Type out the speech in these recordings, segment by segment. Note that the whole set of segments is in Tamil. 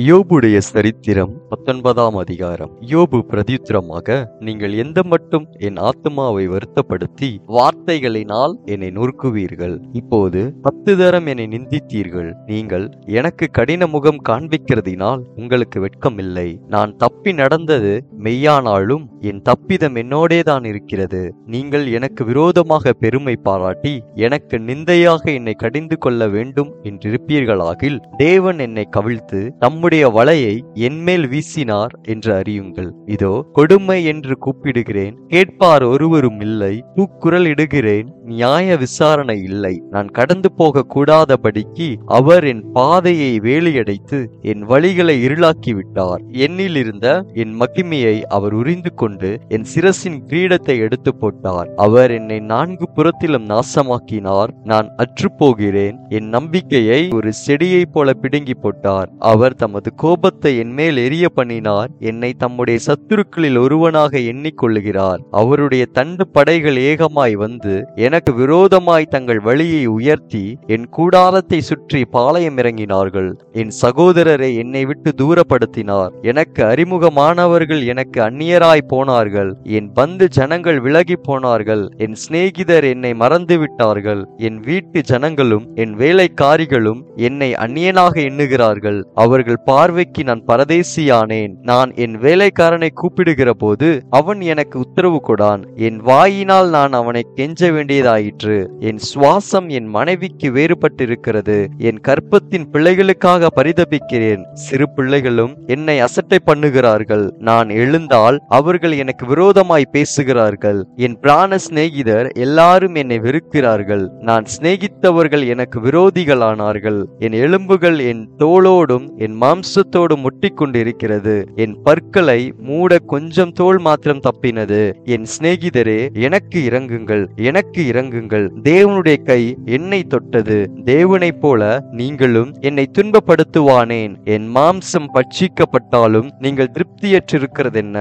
யோபுடைய சரித்திரம் 19ஆம் அதிகாரம். யோபு பிரதியுத்தரமாக, நீங்கள் எந்த மட்டும் என் ஆத்துமாவை வருத்தப்படுத்தி வார்த்தைகளினால் என்னை நொறுக்குவீர்கள். இப்போது 10 தரம் என்னை நிந்தித்தீர்கள். நீங்கள் எனக்கு கடின முகம் காண்பிக்கிறதினால் உங்களுக்கு வெட்கமில்லை. நான் தப்பி நடந்தது மெய்யானாலும் என் தப்பிதம் என்னோடேதான் இருக்கிறது. நீங்கள் எனக்கு விரோதமாக பெருமை பாராட்டி எனக்கு நிந்தையாக என்னை கடிந்து கொள்ள வேண்டும் என்றிருப்பீர்களாகில் தேவன் என்னை கவிழ்த்து தம்முடைய வலையை என்மேல் வீசினார் என்று அறியுங்கள். இதோ கொடுமை என்று கூப்பிடுகிறேன், கேட்பார் ஒருவரும் இல்லை. கூக்குரல் இடுகிறேன், நியாய விசாரணை இல்லை. நான் கடந்து போக கூடாதபடிக்கு அவர் என் பாதையை வேலியடைத்து என் வழிகளை இருளாக்கி விட்டார். என்னில் இருந்த என் மகிமையை அவர் உரிந்து கொண்டு என் சிரசின் கிரீடத்தை எடுத்து போட்டார். அவர் என்னை 4 புறத்திலும் நாசமாக்கினார். நான் அற்றுப்போகிறேன். என் நம்பிக்கையை ஒரு செடியை போல பிடுங்கி போட்டார். அவர் தமது கோபத்தை என் மேல் எரிய பண்ணினார். என்னை தம்முடைய சத்துருக்களில் ஒருவனாக எண்ணிக்கொள்ளுகிறார். அவருடைய தண்டு படைகள் ஏகமாய் வந்து எனக்கு விரோதமாய் தங்கள் வழியை உயர்த்தி என் கூடாரத்தை சுற்றி பாளையம் இறங்கினார்கள். என் சகோதரரை என்னை விட்டு தூரப்படுத்தினார். எனக்கு அறிமுகமானவர்கள் எனக்கு அந்நியராய் போனார்கள். என் பந்து ஜனங்கள் விலகி போனார்கள். என் சிநேகிதர் என்னை மறந்து விட்டார்கள். என் வீட்டு ஜனங்களும் என் வேலைக்காரிகளும் என்னை அந்நியனாக எண்ணுகிறார்கள். அவர்கள் பார்வைக்கு நான் பரதேசியானேன். நான் என் வேலைக்காரனை கூப்பிடுகிற போது அவன் எனக்கு உத்தரவு கொடான். என் வாயினால் நான் அவனை கெஞ்ச வேண்டியதாயிற்று. என் சுவாசம் என் மனைவிக்கு வேறுபட்டிருக்கிறது. என் கற்பத்தின் பிள்ளைகளுக்காக பரிதபிக்கிறேன். சிறு பிள்ளைகளும் என்னை அசட்டை பண்ணுகிறார்கள். நான் எழுந்தால் அவர்கள் எனக்கு விரோதமாய் பேசுகிறார்கள். என் பிராண சிநேகிதர் எல்லாரும் என்னை வெறுக்கிறார்கள். நான் சிநேகித்தவர்கள் எனக்கு விரோதிகளானார்கள். என் எலும்புகள் என் தோளோடும் என் மாம்சத்தோடும் முட்டிக்கொண்டிருக்கிறது. என் பற்களை மூட கொஞ்சம் தோல் மாத்திரம் தப்பினது. என் சிநேகிதரே, எனக்கு இரங்குங்கள், எனக்கு இரங்குங்கள். தேவனுடைய கை என்னை தொட்டது. தேவனைப் போல நீங்களும் என்னை துன்பப்படுத்துவானேன். என் மாம்சம் பட்சிக்கப்பட்டாலும் நீங்கள் திருப்தியற்றிருக்கிறதென்ன?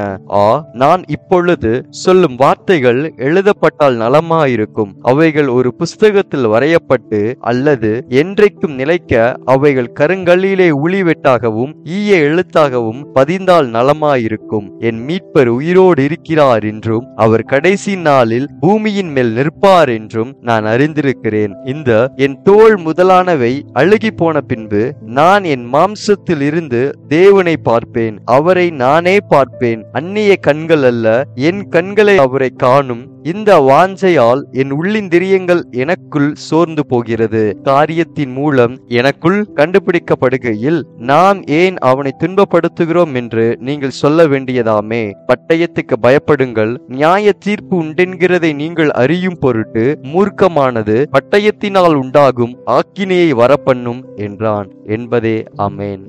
நான் இப்பொழுது சொல்லும் வார்த்தைகள் எழுதப்பட்டால் நலமாயிருக்கும். அவைகள் ஒரு புஸ்தகத்தில் வரையப்பட்டு அல்லது என்றைக்கும் நிலைக்க அவைகள் கருங்கல்லிலே உளி வெட்டாகவும் ஈய எழுத்தாகவும் பதிந்தால் நலமாயிருக்கும். என் மீட்பர் உயிரோடு இருக்கிறார் என்றும் அவர் கடைசி நாளில் பூமியின் மேல் நிற்பார் என்றும் நான் அறிந்திருக்கிறேன். இந்த என் தோல் முதலானவை அழுகி போன பின்பு நான் என் மாம்சத்தில் இருந்து தேவனை பார்ப்பேன். அவரை நானே பார்ப்பேன். அந்நிய கண்கள் அல்ல, என் கண்களை அவரை காணும். இந்த வாஞ்சையால் என் உள்ளிந்திரியங்கள் எனக்குள் சோர்ந்து போகிறது. காரியத்தின் மூலம் எனக்குள் கண்டுபிடிக்கப்படுகையில் நாம் ஏன் அவனை துன்பப்படுத்துகிறோம் என்று நீங்கள் சொல்ல வேண்டியதாமே. பட்டயத்துக்கு பயப்படுங்கள், நியாய தீர்ப்பு உண்டென்கிறதை நீங்கள் அறியும் பொருட்டு மூர்க்கமானது பட்டயத்தினால் உண்டாகும் ஆக்கினையை வரப்பண்ணும் என்றான் என்பதே. ஆமென்.